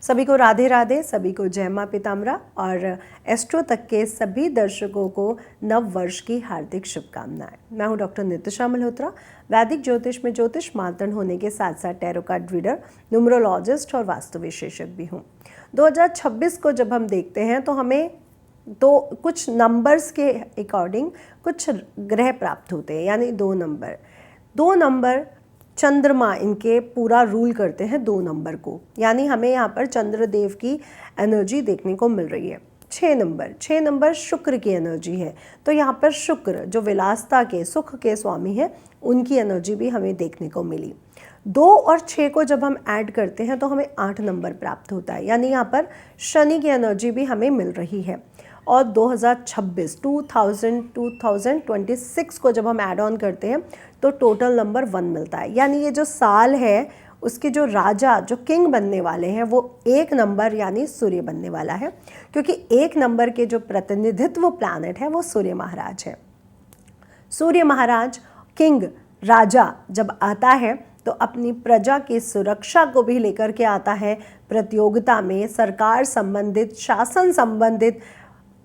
सभी को राधे राधे, सभी को जय मां पीताम्बरा और एस्ट्रो तक के सभी दर्शकों को नव वर्ष की हार्दिक शुभकामनाएं। मैं हूं डॉक्टर नितिशा मल्होत्रा, वैदिक ज्योतिष में ज्योतिष मार्तंड होने के साथ साथ टैरो कार्ड रीडर, न्यूमरोलॉजिस्ट और वास्तु विशेषज्ञ भी हूं। 2026 को जब हम देखते हैं तो हमें तो कुछ नंबर्स के अकॉर्डिंग कुछ ग्रह प्राप्त होते हैं, यानी दो नंबर चंद्रमा इनके पूरा रूल करते हैं 2 नंबर को, यानी हमें यहाँ पर चंद्रदेव की एनर्जी देखने को मिल रही है। 6 नंबर शुक्र की एनर्जी है, तो यहाँ पर शुक्र जो विलासता के सुख के स्वामी हैं उनकी एनर्जी भी हमें देखने को मिली। 2 और 6 को जब हम ऐड करते हैं तो हमें 8 नंबर प्राप्त होता है, यानी यहाँ पर शनि की एनर्जी भी हमें मिल रही है। और 2026 को जब हम ऐड ऑन करते हैं तो टोटल नंबर 1 मिलता है, यानी ये जो साल है उसके जो राजा जो किंग बनने वाले हैं वो 1 नंबर यानी सूर्य बनने वाला है, क्योंकि 1 नंबर के जो प्रतिनिधित्व प्लैनेट है वो सूर्य महाराज है। सूर्य महाराज किंग राजा जब आता है तो अपनी प्रजा की सुरक्षा को भी लेकर के आता है, प्रतियोगिता में सरकार संबंधित, शासन संबंधित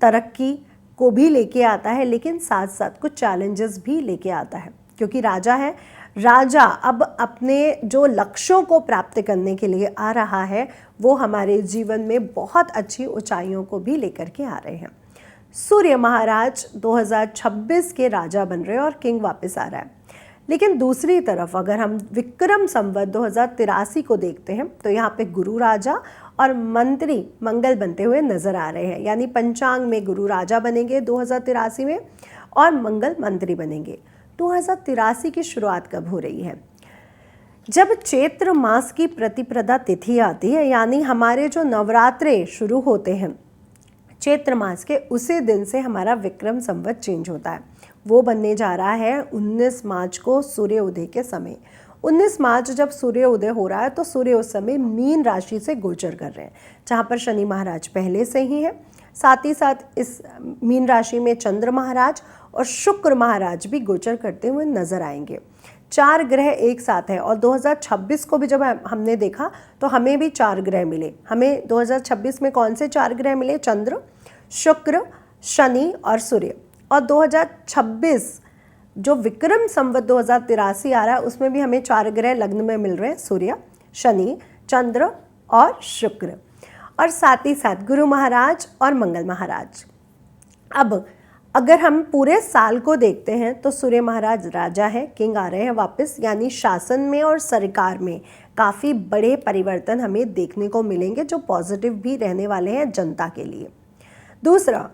तरक्की को भी लेके आता है, लेकिन साथ साथ कुछ चैलेंजेस भी लेके आता है, क्योंकि राजा है। राजा अब अपने जो लक्ष्यों को प्राप्त करने के लिए आ रहा है वो हमारे जीवन में बहुत अच्छी ऊंचाइयों को भी लेकर के आ रहे हैं। सूर्य महाराज 2026 के राजा बन रहे हैं और किंग वापस आ रहा है। लेकिन दूसरी तरफ अगर हम विक्रम संवत 2083 को देखते हैं तो यहाँ पे गुरु राजा और मंत्री मंगल बनते हुए नजर आ रहे हैं, यानी पंचांग में गुरु राजा बनेंगे 2083 में और मंगल मंत्री बनेंगे। 2083 की शुरुआत कब हो रही है? जब चैत्र मास की प्रतिपदा तिथि आती है, यानी हमारे जो नवरात्रे शुरू होते हैं चैत्र मास के, उसी दिन से हमारा विक्रम संवत चेंज होता है। वो बनने जा रहा है 19 मार्च को सूर्य उदय के समय। 19 मार्च जब सूर्य उदय हो रहा है तो सूर्य उस समय मीन राशि से गोचर कर रहे हैं, जहाँ पर शनि महाराज पहले से ही है। साथ ही साथ इस मीन राशि में चंद्र महाराज और शुक्र महाराज भी गोचर करते हुए नजर आएंगे। 4 ग्रह एक साथ है और 2026 को भी जब हमने देखा तो हमें भी 4 ग्रह मिले। हमें 2026 में कौन से 4 ग्रह मिले? चंद्र, शुक्र, शनि और सूर्य। और 2026 जो विक्रम संवत 2083 आ रहा है उसमें भी हमें 4 ग्रह लग्न में मिल रहे हैं, सूर्य, शनि, चंद्र और शुक्र, और साथ ही साथ गुरु महाराज और मंगल महाराज। अब अगर हम पूरे साल को देखते हैं तो सूर्य महाराज राजा है, किंग आ रहे हैं वापस, यानी शासन में और सरकार में काफ़ी बड़े परिवर्तन हमें देखने को मिलेंगे जो पॉजिटिव भी रहने वाले हैं जनता के लिए। दूसरा,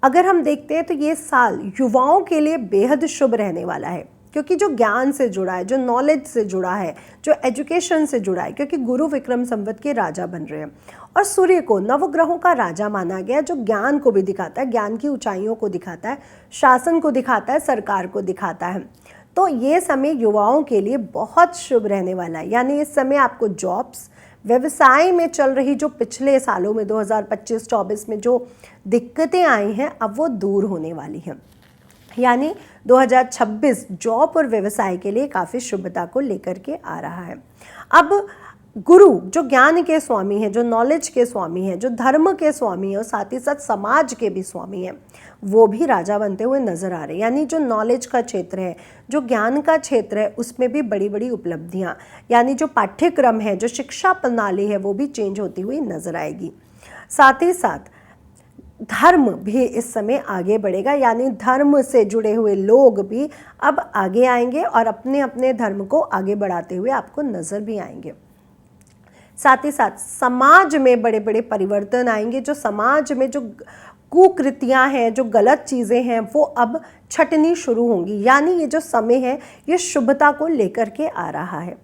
अगर हम देखते हैं तो ये साल युवाओं के लिए बेहद शुभ रहने वाला है, क्योंकि जो ज्ञान से जुड़ा है, जो नॉलेज से जुड़ा है, जो एजुकेशन से जुड़ा है, क्योंकि गुरु विक्रम संवत के राजा बन रहे हैं और सूर्य को नवग्रहों का राजा माना गया, जो ज्ञान को भी दिखाता है, ज्ञान की ऊंचाइयों को दिखाता है, शासन को दिखाता है, सरकार को दिखाता है। तो ये समय युवाओं के लिए बहुत शुभ रहने वाला है, यानी इस समय आपको जॉब्स, व्यवसाय में चल रही जो पिछले सालों में 2025-24 में जो दिक्कतें आई हैं अब वो दूर होने वाली हैं, यानी 2026 जॉब और व्यवसाय के लिए काफ़ी शुभता को लेकर के आ रहा है। अब गुरु जो ज्ञान के स्वामी हैं, जो नॉलेज के स्वामी हैं, जो धर्म के स्वामी हैं और साथ ही साथ समाज के भी स्वामी हैं, वो भी राजा बनते हुए नजर आ रहे हैं, यानी जो नॉलेज का क्षेत्र है, जो ज्ञान का क्षेत्र है, उसमें भी बड़ी बड़ी उपलब्धियाँ, यानी जो पाठ्यक्रम है, जो शिक्षा प्रणाली है वो भी चेंज होती हुई नजर आएगी। साथ ही साथ धर्म भी इस समय आगे बढ़ेगा, यानी धर्म से जुड़े हुए लोग भी अब आगे आएंगे और अपने अपने धर्म को आगे बढ़ाते हुए आपको नजर भी आएंगे। साथ ही साथ समाज में बड़े बड़े परिवर्तन आएंगे, जो समाज में जो कुकृतियां हैं, जो गलत चीज़ें हैं वो अब छटनी शुरू होंगी, यानी ये जो समय है ये शुभता को लेकर के आ रहा है।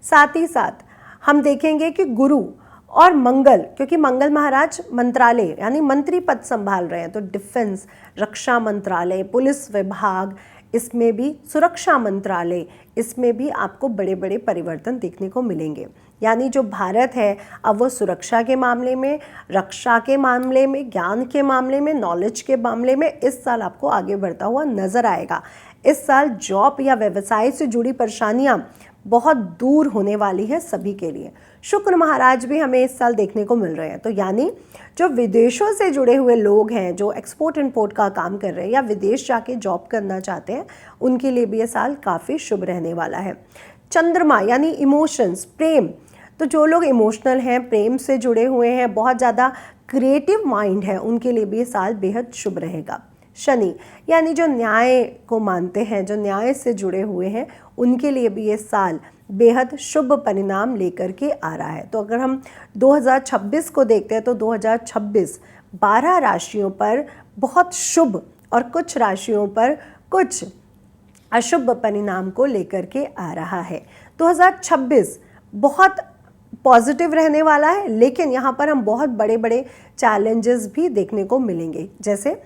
साथ ही साथ हम देखेंगे कि गुरु और मंगल, क्योंकि मंगल महाराज मंत्रालय यानी मंत्री पद संभाल रहे हैं, तो डिफेंस, रक्षा मंत्रालय, पुलिस विभाग, इसमें भी सुरक्षा मंत्रालय, इसमें भी आपको बड़े बड़े परिवर्तन देखने को मिलेंगे। यानी जो भारत है अब वो सुरक्षा के मामले में, रक्षा के मामले में, ज्ञान के मामले में, नॉलेज के मामले में इस साल आपको आगे बढ़ता हुआ नजर आएगा। इस साल जॉब या व्यवसाय से जुड़ी परेशानियां बहुत दूर होने वाली है सभी के लिए। शुक्र महाराज भी हमें इस साल देखने को मिल रहे हैं। तो यानी जो विदेशों से जुड़े हुए लोग हैं, जो एक्सपोर्ट इंपोर्ट का काम कर रहे हैं या विदेश जाके जॉब करना चाहते हैं, उनके लिए भी ये साल काफ़ी शुभ रहने वाला है। चंद्रमा यानी इमोशंस, प्रेम, तो जो लोग इमोशनल हैं, प्रेम से जुड़े हुए हैं, बहुत ज़्यादा क्रिएटिव माइंड है, उनके लिए भी ये साल बेहद शुभ रहेगा। शनि यानी जो न्याय को मानते हैं, जो न्याय से जुड़े हुए हैं, उनके लिए भी ये साल बेहद शुभ परिणाम लेकर के आ रहा है। तो अगर हम 2026 को देखते हैं तो 2026 12 राशियों पर बहुत शुभ और कुछ राशियों पर कुछ अशुभ परिणाम को लेकर के आ रहा है। 2026 बहुत पॉजिटिव रहने वाला है, लेकिन यहाँ पर हम बहुत बड़े बड़े चैलेंजेस भी देखने को मिलेंगे। जैसे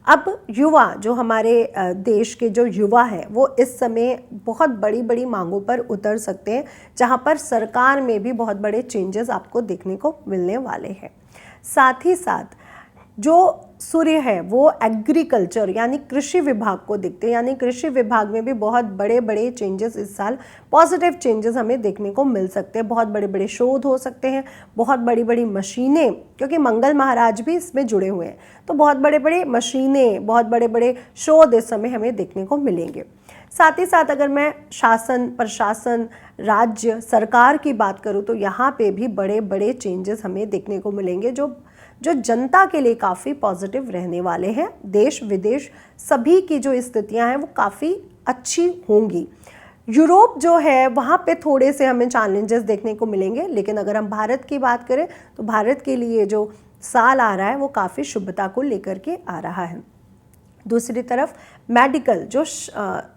अब युवा, जो हमारे देश के जो युवा हैं, वो इस समय बहुत बड़ी बड़ी मांगों पर उतर सकते हैं, जहाँ पर सरकार में भी बहुत बड़े चेंजेस आपको देखने को मिलने वाले हैं। साथ ही साथ जो सूर्य है वो एग्रीकल्चर यानी कृषि विभाग को दिखते हैं, यानी कृषि विभाग में भी बहुत बड़े बड़े चेंजेस इस साल, पॉजिटिव चेंजेस हमें देखने को मिल सकते हैं। बहुत बड़े बड़े शोध हो सकते हैं, बहुत बड़ी बड़ी मशीनें, क्योंकि मंगल महाराज भी इसमें जुड़े हुए हैं, तो बहुत बड़े बड़े मशीनें, बहुत बड़े बड़े शोध इस समय हमें देखने को मिलेंगे। साथ ही साथ अगर मैं शासन, प्रशासन, राज्य सरकार की बात करूँ तो यहाँ पे भी बड़े बड़े चेंजेस हमें देखने को मिलेंगे, जो जनता के लिए काफ़ी पॉजिटिव रहने वाले हैं। देश विदेश सभी की जो स्थितियां हैं वो काफ़ी अच्छी होंगी। यूरोप जो है वहाँ पे थोड़े से हमें चैलेंजेस देखने को मिलेंगे, लेकिन अगर हम भारत की बात करें तो भारत के लिए जो साल आ रहा है वो काफ़ी शुभता को लेकर के आ रहा है। दूसरी तरफ मेडिकल,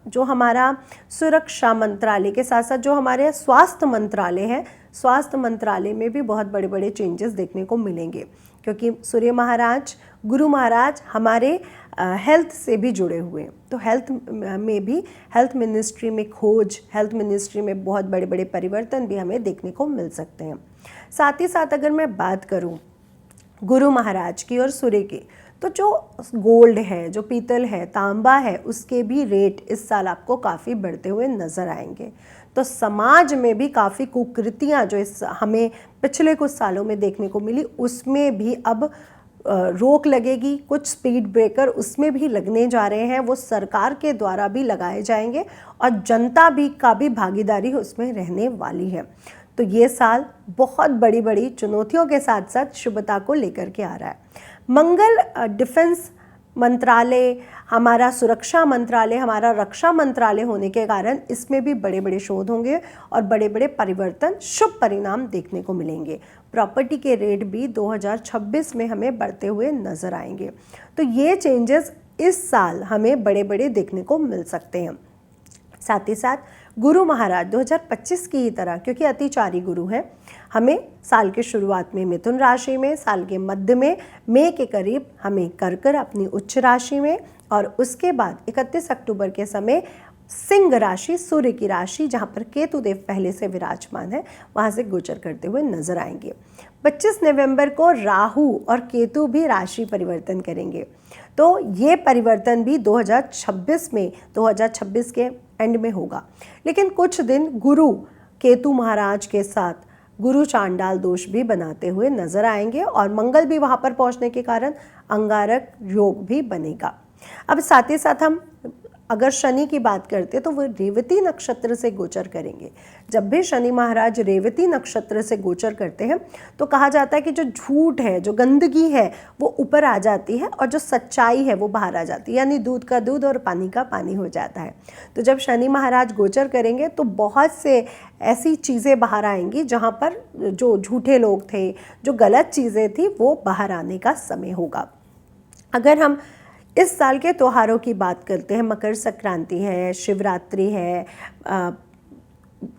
जो हमारा सुरक्षा मंत्रालय के साथ साथ जो हमारे स्वास्थ्य मंत्रालय है, स्वास्थ्य मंत्रालय में भी बहुत बड़े बड़े चेंजेस देखने को मिलेंगे, क्योंकि सूर्य महाराज, गुरु महाराज हमारे हेल्थ से भी जुड़े हुए हैं। तो हेल्थ में भी, हेल्थ मिनिस्ट्री में खोज, हेल्थ मिनिस्ट्री में बहुत बड़े बड़े परिवर्तन भी हमें देखने को मिल सकते हैं। साथ ही साथ अगर मैं बात करूं गुरु महाराज की और सूर्य की, तो जो गोल्ड है, जो पीतल है, तांबा है, उसके भी रेट इस साल आपको काफ़ी बढ़ते हुए नज़र आएंगे। तो समाज में भी काफ़ी कुकृतियाँ जो हमें पिछले कुछ सालों में देखने को मिली, उसमें भी अब रोक लगेगी। कुछ स्पीड ब्रेकर उसमें भी लगने जा रहे हैं, वो सरकार के द्वारा भी लगाए जाएंगे और जनता का भी भागीदारी उसमें रहने वाली है। तो ये साल बहुत बड़ी बड़ी चुनौतियों के साथ साथ शुभता को लेकर के आ रहा है। मंगल डिफेंस मंत्रालय, हमारा सुरक्षा मंत्रालय, हमारा रक्षा मंत्रालय होने के कारण इसमें भी बड़े बड़े शोध होंगे और बड़े बड़े परिवर्तन, शुभ परिणाम देखने को मिलेंगे। प्रॉपर्टी के रेट भी 2026 में हमें बढ़ते हुए नजर आएंगे। तो ये चेंजेस इस साल हमें बड़े बड़े देखने को मिल सकते हैं। साथ ही साथ गुरु महाराज 2025 की ही तरह, क्योंकि अतिचारी गुरु हैं, हमें साल के शुरुआत में मिथुन राशि में, साल के मध्य में मई के करीब हमें कर अपनी उच्च राशि में, और उसके बाद 31 अक्टूबर के समय सिंह राशि, सूर्य की राशि, जहाँ पर केतु देव पहले से विराजमान है, वहाँ से गोचर करते हुए नजर आएंगे। 25 नवंबर को राहु और केतु भी राशि परिवर्तन करेंगे। तो ये परिवर्तन भी 2026 के एंड में होगा। लेकिन कुछ दिन गुरु केतु महाराज के साथ गुरु चांडाल दोष भी बनाते हुए नजर आएंगे, और मंगल भी वहाँ पर पहुँचने के कारण अंगारक योग भी बनेगा। अब साथ ही साथ हम अगर शनि की बात करते हैं तो वो रेवती नक्षत्र से गोचर करेंगे। जब भी शनि महाराज रेवती नक्षत्र से गोचर करते हैं तो कहा जाता है कि जो झूठ है, जो गंदगी है, वो ऊपर आ जाती है और जो सच्चाई है वो बाहर आ जाती है, यानी दूध का दूध और पानी का पानी हो जाता है। तो जब शनि महाराज गोचर करेंगे तो बहुत से ऐसी चीज़ें बाहर आएंगी जहाँ पर जो झूठे लोग थे, जो गलत चीज़ें थी, वो बाहर आने का समय होगा। अगर हम इस साल के त्योहारों की बात करते हैं, मकर संक्रांति है, शिवरात्रि है,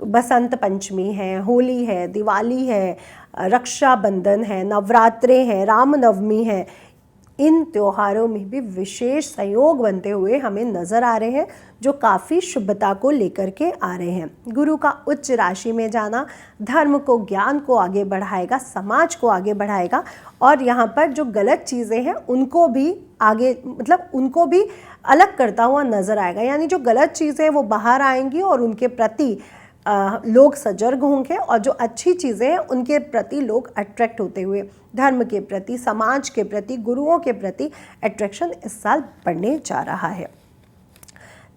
बसंत पंचमी है, होली है, दिवाली है, रक्षाबंधन है, नवरात्रे हैं, रामनवमी है, इन त्योहारों में भी विशेष संयोग बनते हुए हमें नज़र आ रहे हैं, जो काफ़ी शुभता को लेकर के आ रहे हैं। गुरु का उच्च राशि में जाना धर्म को, ज्ञान को आगे बढ़ाएगा, समाज को आगे बढ़ाएगा, और यहाँ पर जो गलत चीज़ें हैं उनको भी आगे, मतलब उनको भी अलग करता हुआ नज़र आएगा। यानी जो गलत चीज़ें हैं वो बाहर आएंगी और उनके प्रति लोग सजग होंगे और जो अच्छी चीज़ें हैं उनके प्रति लोग अट्रैक्ट होते हुए धर्म के प्रति, समाज के प्रति, गुरुओं के प्रति अट्रैक्शन इस साल बढ़ने जा रहा है।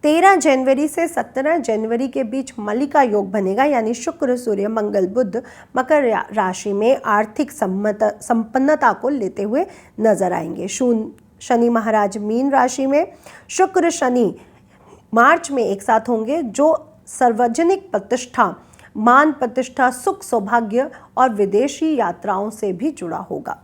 13 जनवरी से 17 जनवरी के बीच मलिका योग बनेगा, यानी शुक्र, सूर्य, मंगल, बुध मकर राशि में आर्थिक संपन्नता को लेते हुए नजर आएंगे। शनि महाराज मीन राशि में, शुक्र शनि मार्च में एक साथ होंगे, जो सार्वजनिक प्रतिष्ठा, मान प्रतिष्ठा, सुख, सौभाग्य और विदेशी यात्राओं से भी जुड़ा होगा।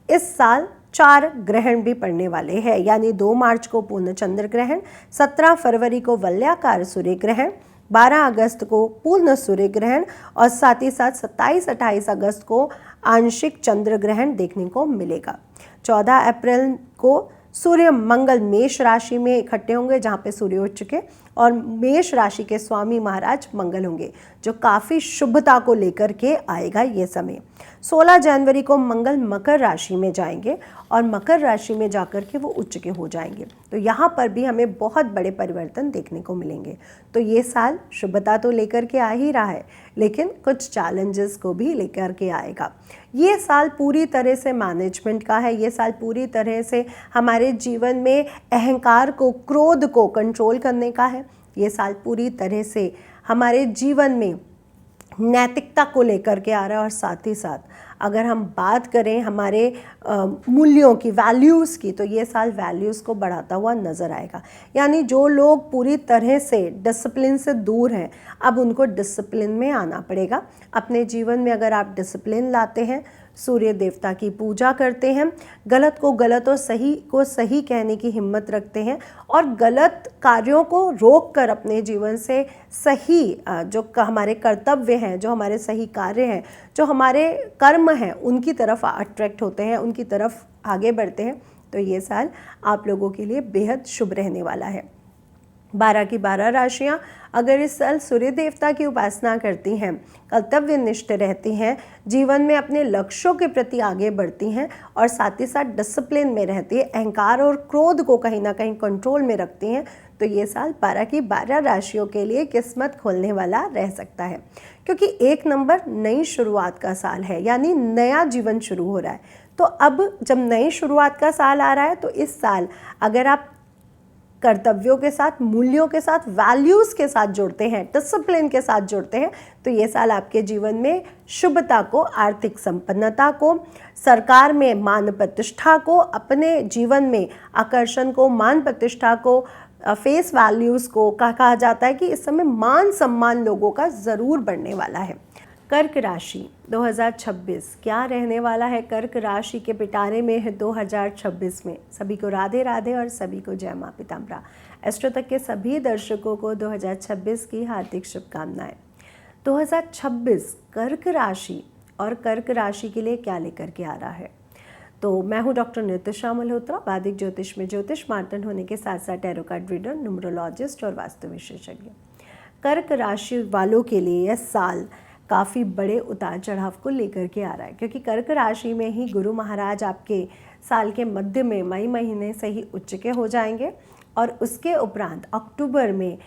इस साल 4 ग्रहण भी पड़ने वाले हैं, यानी 2 मार्च को पूर्ण चंद्र ग्रहण, 17 फरवरी को वलयाकार सूर्य ग्रहण, 12 अगस्त को पूर्ण सूर्य ग्रहण और साथ ही साथ 27-28 अगस्त को आंशिक चंद्र ग्रहण देखने को मिलेगा। 14 अप्रैल को सूर्य मंगल मेष राशि में इकट्ठे होंगे, जहाँ पे सूर्य उच्च चुके, और मेष राशि के स्वामी महाराज मंगल होंगे, जो काफ़ी शुभता को लेकर के आएगा ये समय। 16 जनवरी को मंगल मकर राशि में जाएंगे और मकर राशि में जाकर के वो उच्च के हो जाएंगे, तो यहाँ पर भी हमें बहुत बड़े परिवर्तन देखने को मिलेंगे। तो ये साल शुभता तो लेकर के आ ही रहा है, लेकिन कुछ चैलेंजेस को भी लेकर के आएगा। ये साल पूरी तरह से मैनेजमेंट का है, ये साल पूरी तरह से हमारे जीवन में अहंकार को, क्रोध को कंट्रोल करने का है। ये साल पूरी तरह से हमारे जीवन में नैतिकता को लेकर के आ रहा है, और साथ ही साथ अगर हम बात करें हमारे मूल्यों की, वैल्यूज़ की, तो ये साल वैल्यूज़ को बढ़ाता हुआ नज़र आएगा। यानी जो लोग पूरी तरह से डिसिप्लिन से दूर हैं, अब उनको डिसिप्लिन में आना पड़ेगा। अपने जीवन में अगर आप डिसिप्लिन लाते हैं, सूर्य देवता की पूजा करते हैं, गलत को गलत और सही को सही कहने की हिम्मत रखते हैं, और गलत कार्यों को रोक कर अपने जीवन से सही जो हमारे कर्तव्य हैं, जो हमारे सही कार्य हैं, जो हमारे कर्म हैं, उनकी तरफ अट्रैक्ट होते हैं, उनकी तरफ आगे बढ़ते हैं, तो ये साल आप लोगों के लिए बेहद शुभ रहने वाला है। 12 की 12 राशियाँ अगर इस साल सूर्य देवता की उपासना करती हैं, कर्तव्यनिष्ठ रहती हैं, जीवन में अपने लक्ष्यों के प्रति आगे बढ़ती हैं और साथ ही साथ डिसिप्लिन में रहती है, अहंकार और क्रोध को कहीं ना कहीं कंट्रोल में रखती हैं, तो ये साल 12 की 12 राशियों के लिए किस्मत खोलने वाला रह सकता है। क्योंकि 1 नंबर नई शुरुआत का साल है, यानी नया जीवन शुरू हो रहा है। तो अब जब नई शुरुआत का साल आ रहा है, तो इस साल अगर आप कर्तव्यों के साथ, मूल्यों के साथ, वैल्यूज़ के साथ जुड़ते हैं, डिसिप्लिन के साथ जुड़ते हैं, तो ये साल आपके जीवन में शुभता को, आर्थिक संपन्नता को, सरकार में मान प्रतिष्ठा को, अपने जीवन में आकर्षण को, मान प्रतिष्ठा को, फेस वैल्यूज़ को कहा जाता है कि इस समय मान सम्मान लोगों का ज़रूर बढ़ने वाला है। कर्क राशि 2026 क्या रहने वाला है कर्क राशि के पिटारे में है 2026 में। सभी को राधे राधे और सभी को जय माँ पीताम्बरा। एस्ट्रो तक के सभी दर्शकों को 2026 की हार्दिक शुभकामनाएं। 2026 कर्क राशि और कर्क राशि के लिए क्या लेकर के आ रहा है, तो मैं हूँ डॉक्टर नितिशा मल्होत्रा, वैदिक ज्योतिष में ज्योतिष मार्तन होने के साथ साथ टैरो कार्ड रीडर, न्यूमरोलॉजिस्ट और वास्तु विशेषज्ञ। कर्क राशि वालों के लिए यह साल काफ़ी बड़े उतार चढ़ाव को लेकर के आ रहा है, क्योंकि कर्क राशि में ही गुरु महाराज आपके साल के मध्य में मई महीने से ही उच्च के हो जाएंगे, और उसके उपरांत अक्टूबर में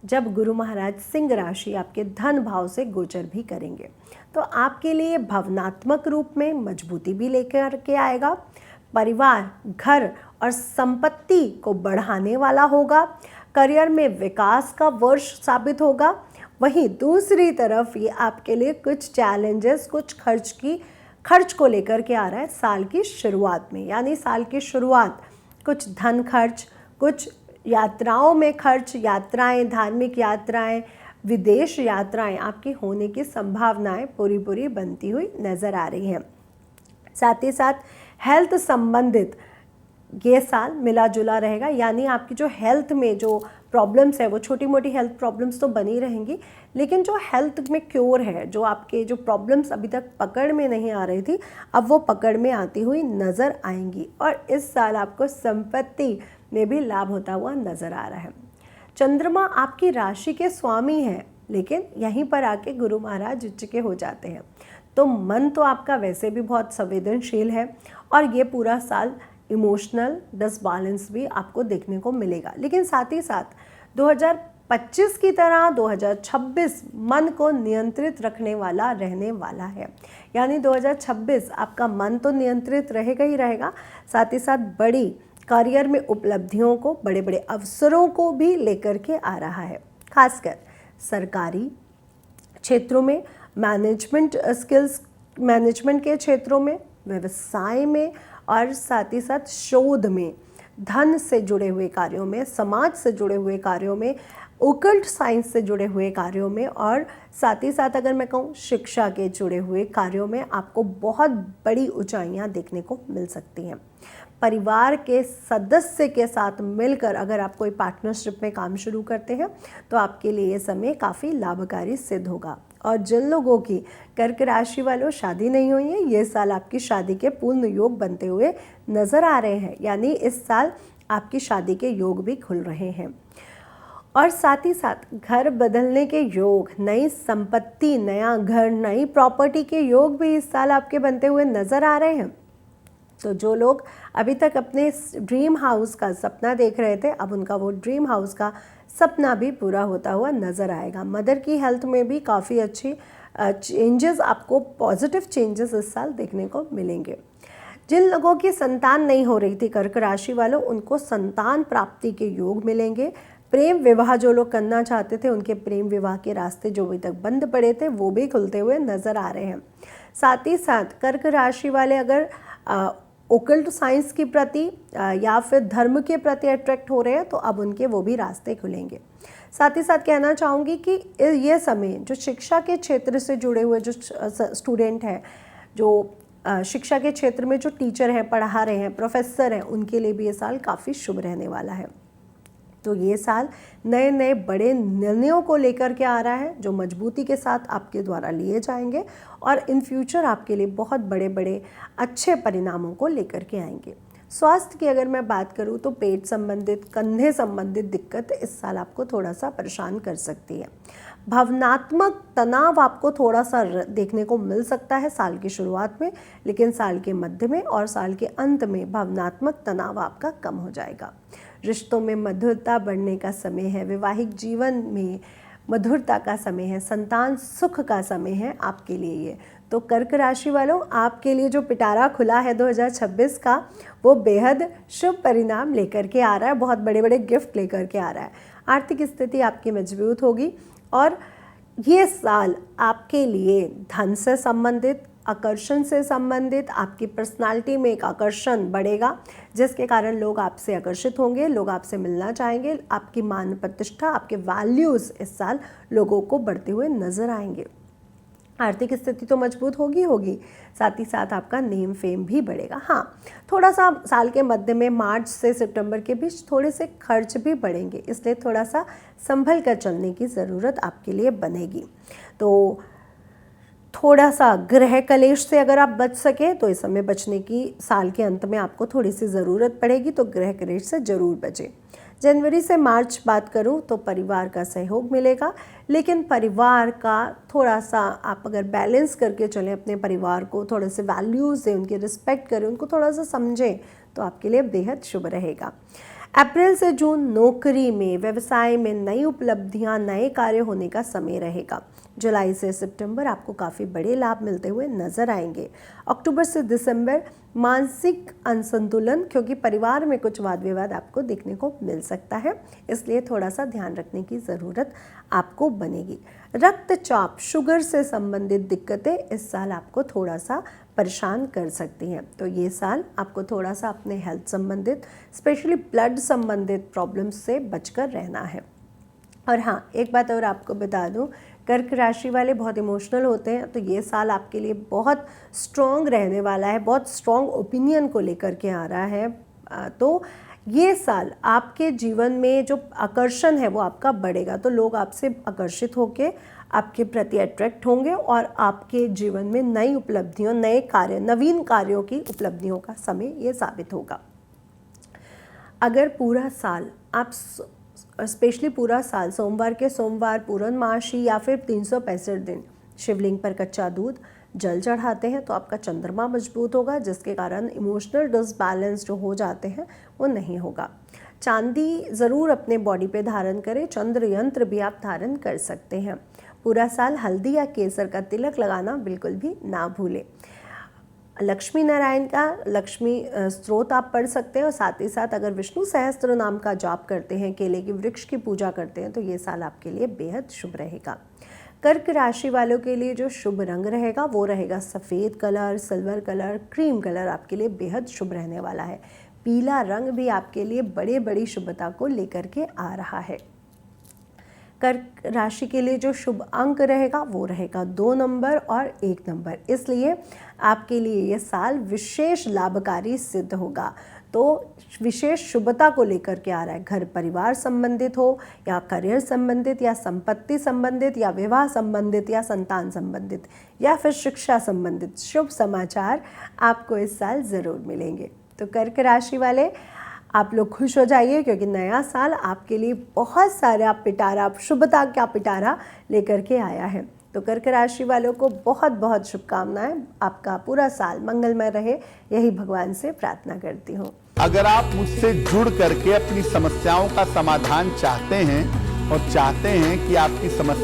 जब गुरु महाराज सिंह राशि आपके धन भाव से गोचर भी करेंगे, तो आपके लिए भावनात्मक रूप में मजबूती भी लेकर के आएगा। परिवार, घर और संपत्ति को बढ़ाने वाला होगा। करियर में विकास का वर्ष साबित होगा। वहीं दूसरी तरफ ये आपके लिए कुछ चैलेंजेस, कुछ खर्च को लेकर के आ रहा है साल की शुरुआत में। यानी साल की शुरुआत कुछ धन खर्च, कुछ यात्राओं में खर्च, यात्राएं, धार्मिक यात्राएं, विदेश यात्राएं आपकी होने की संभावनाएं पूरी बनती हुई नज़र आ रही हैं। साथ ही साथ हेल्थ संबंधित ये साल मिला जुला रहेगा, यानी आपकी जो हेल्थ में जो प्रॉब्लम्स है, वो छोटी मोटी हेल्थ प्रॉब्लम्स तो बनी रहेंगी, लेकिन जो हेल्थ में क्योर है, जो आपके जो प्रॉब्लम्स अभी तक पकड़ में नहीं आ रही थी, अब वो पकड़ में आती हुई नज़र आएंगी। और इस साल आपको संपत्ति में भी लाभ होता हुआ नज़र आ रहा है। चंद्रमा आपकी राशि के स्वामी हैं, लेकिन यहीं पर आके गुरु महाराज उच्च के हो जाते हैं, तो मन तो आपका वैसे भी बहुत संवेदनशील है, और ये पूरा साल इमोशनल डिसबैलेंस भी आपको देखने को मिलेगा। लेकिन साथ ही साथ 2025 की तरह 2026 मन को नियंत्रित रखने वाला रहने वाला है। यानी 2026 आपका मन तो नियंत्रित रहेगा ही रहेगा, साथ ही साथ बड़ी करियर में उपलब्धियों को, बड़े बड़े अवसरों को भी लेकर के आ रहा है। खासकर सरकारी क्षेत्रों में, मैनेजमेंट स्किल्स, मैनेजमेंट के क्षेत्रों में, व्यवसाय में और साथ ही साथ शोध में, धन से जुड़े हुए कार्यों में, समाज से जुड़े हुए कार्यों में, ओकल्ट साइंस से जुड़े हुए कार्यों में और साथ ही साथ अगर मैं कहूँ शिक्षा के जुड़े हुए कार्यों में आपको बहुत बड़ी ऊंचाइयाँ देखने को मिल सकती हैं। परिवार के सदस्य के साथ मिलकर अगर आप कोई पार्टनरशिप में काम शुरू करते हैं तो आपके लिए ये समय काफ़ी लाभकारी सिद्ध होगा। और जिन लोगों की कर्क राशि वालों शादी नहीं हुई है, ये साल आपकी शादी के पूर्ण योग बनते हुए नज़र आ रहे हैं। यानी इस साल आपकी शादी के योग भी खुल रहे हैं। और साथ ही साथ घर बदलने के योग, नई संपत्ति, नया घर, नई प्रॉपर्टी के योग भी इस साल आपके बनते हुए नज़र आ रहे हैं। तो जो लोग अभी तक अपने ड्रीम हाउस का सपना देख रहे थे, अब उनका वो ड्रीम हाउस का सपना भी पूरा होता हुआ नज़र आएगा। मदर की हेल्थ में भी काफ़ी अच्छी चेंजेस, आपको पॉजिटिव चेंजेस इस साल देखने को मिलेंगे। जिन लोगों की संतान नहीं हो रही थी कर्क राशि वालों, उनको संतान प्राप्ति के योग मिलेंगे। प्रेम विवाह जो लोग करना चाहते थे, उनके प्रेम विवाह के रास्ते जो अभी तक बंद पड़े थे वो भी खुलते हुए नज़र आ रहे हैं। साथ ही साथ कर्क राशि वाले अगर ओकल्ट साइंस के प्रति या फिर धर्म के प्रति अट्रैक्ट हो रहे हैं तो अब उनके वो भी रास्ते खुलेंगे। साथ ही साथ कहना चाहूँगी कि ये समय जो शिक्षा के क्षेत्र से जुड़े हुए जो स्टूडेंट हैं, जो शिक्षा के क्षेत्र में जो टीचर हैं, पढ़ा रहे हैं, प्रोफेसर हैं, उनके लिए भी ये साल काफ़ी शुभ रहने वाला है। तो ये साल नए नए बड़े निर्णयों को लेकर के आ रहा है जो मजबूती के साथ आपके द्वारा लिए जाएंगे और इन फ्यूचर आपके लिए बहुत बड़े बड़े अच्छे परिणामों को लेकर के आएंगे। स्वास्थ्य की अगर मैं बात करूं तो पेट संबंधित, कंधे संबंधित दिक्कत इस साल आपको थोड़ा सा परेशान कर सकती है। भावनात्मक तनाव आपको थोड़ा सा देखने को मिल सकता है साल की शुरुआत में, लेकिन साल के मध्य में और साल के अंत में भावनात्मक तनाव आपका कम हो जाएगा। रिश्तों में मधुरता बढ़ने का समय है, वैवाहिक जीवन में मधुरता का समय है, संतान सुख का समय है आपके लिए ये। तो कर्क राशि वालों, आपके लिए जो पिटारा खुला है 2026 का, वो बेहद शुभ परिणाम लेकर के आ रहा है, बहुत बड़े बड़े गिफ्ट लेकर के आ रहा है। आर्थिक स्थिति आपकी मजबूत होगी और ये साल आपके लिए धन से संबंधित, आकर्षण से संबंधित, आपकी पर्सनालिटी में एक आकर्षण बढ़ेगा जिसके कारण लोग आपसे आकर्षित होंगे, लोग आपसे मिलना चाहेंगे। आपकी मान प्रतिष्ठा, आपके वैल्यूज़ इस साल लोगों को बढ़ते हुए नज़र आएंगे। आर्थिक स्थिति तो मजबूत होगी, साथ ही साथ आपका नेम फेम भी बढ़ेगा। हाँ, थोड़ा सा साल के मध्य में मार्च से सितंबर के बीच थोड़े से खर्च भी बढ़ेंगे, इसलिए थोड़ा सा संभल कर चलने की ज़रूरत आपके लिए बनेगी। तो थोड़ा सा गृह कलेश से अगर आप बच सके तो इस समय बचने की साल के अंत में आपको थोड़ी सी ज़रूरत पड़ेगी, तो गृह कलेश से ज़रूर बचें। जनवरी से मार्च बात करूं तो परिवार का सहयोग मिलेगा, लेकिन परिवार का थोड़ा सा आप अगर बैलेंस करके चलें, अपने परिवार को थोड़े से वैल्यूज़ दें, उनकी रिस्पेक्ट करें, उनको थोड़ा सा समझें, तो आपके लिए बेहद शुभ रहेगा। अप्रैल से जून नौकरी में, व्यवसाय में नई उपलब्धियां, नए कार्य होने का समय रहेगा। जुलाई से सितंबर आपको काफ़ी बड़े लाभ मिलते हुए नजर आएंगे। अक्टूबर से दिसंबर मानसिक असंतुलन, क्योंकि परिवार में कुछ वाद विवाद आपको देखने को मिल सकता है, इसलिए थोड़ा सा ध्यान रखने की ज़रूरत आपको बनेगी। रक्तचाप, शुगर से संबंधित दिक्कतें इस साल आपको थोड़ा सा परेशान कर सकती हैं, तो ये साल आपको थोड़ा सा अपने हेल्थ संबंधित, स्पेशली ब्लड संबंधित प्रॉब्लम्स से बचकर रहना है। और हाँ, एक बात और आपको बता दूं, कर्क राशि वाले बहुत इमोशनल होते हैं, तो ये साल आपके लिए बहुत स्ट्रॉन्ग रहने वाला है, बहुत स्ट्रॉन्ग ओपिनियन को लेकर के आ रहा है। तो ये साल आपके जीवन में जो आकर्षण है वो आपका बढ़ेगा, तो लोग आपसे आकर्षित होकर आपके प्रति अट्रैक्ट होंगे और आपके जीवन में नई उपलब्धियों, नए कार्य, नवीन कार्यों की उपलब्धियों का समय ये साबित होगा। अगर पूरा साल आप स्पेशली पूरा साल सोमवार के सोमवार, पूर्णमासी या फिर 365 दिन शिवलिंग पर कच्चा दूध जल चढ़ाते हैं तो आपका चंद्रमा मजबूत होगा, जिसके कारण इमोशनल डिसबैलेंस जो हो जाते हैं वो नहीं होगा। चांदी ज़रूर अपने बॉडी पे धारण करें, चंद्र यंत्र भी आप धारण कर सकते हैं। पूरा साल हल्दी या केसर का तिलक लगाना बिल्कुल भी ना भूलें। लक्ष्मी नारायण का लक्ष्मी स्तोत्र आप पढ़ सकते हैं, और साथ ही साथ अगर विष्णु सहस्त्र नाम का जाप करते हैं, केले के वृक्ष की पूजा करते हैं, तो ये साल आपके लिए बेहद शुभ रहेगा। कर्क राशि वालों के लिए जो शुभ रंग रहेगा वो रहेगा सफ़ेद colour, silver colour, cream colour आपके लिए बेहद शुभ रहने वाला है। पीला रंग भी आपके लिए बड़ी शुभता को लेकर के आ रहा है। कर्क राशि के लिए जो शुभ अंक रहेगा वो रहेगा 2 नंबर और 1 नंबर, इसलिए आपके लिए ये साल विशेष लाभकारी सिद्ध होगा। तो विशेष शुभता को लेकर के आ रहा है। घर परिवार संबंधित हो, या करियर संबंधित, या संपत्ति संबंधित, या विवाह संबंधित, या संतान संबंधित, या फिर शिक्षा संबंधित शुभ समाचार आपको इस साल ज़रूर मिलेंगे। तो कर्क राशि वाले आप लोग खुश हो जाइए, क्योंकि नया साल आपके लिए बहुत सारा पिटारा, शुभता का पिटारा लेकर के आया है। तो कर्क राशि वालों को बहुत शुभकामनाएं। आपका पूरा साल मंगलमय रहे, यही भगवान से प्रार्थना करती हूँ। अगर आप मुझसे जुड़ करके अपनी समस्याओं का समाधान चाहते हैं और चाहते हैं कि आपकी समस्या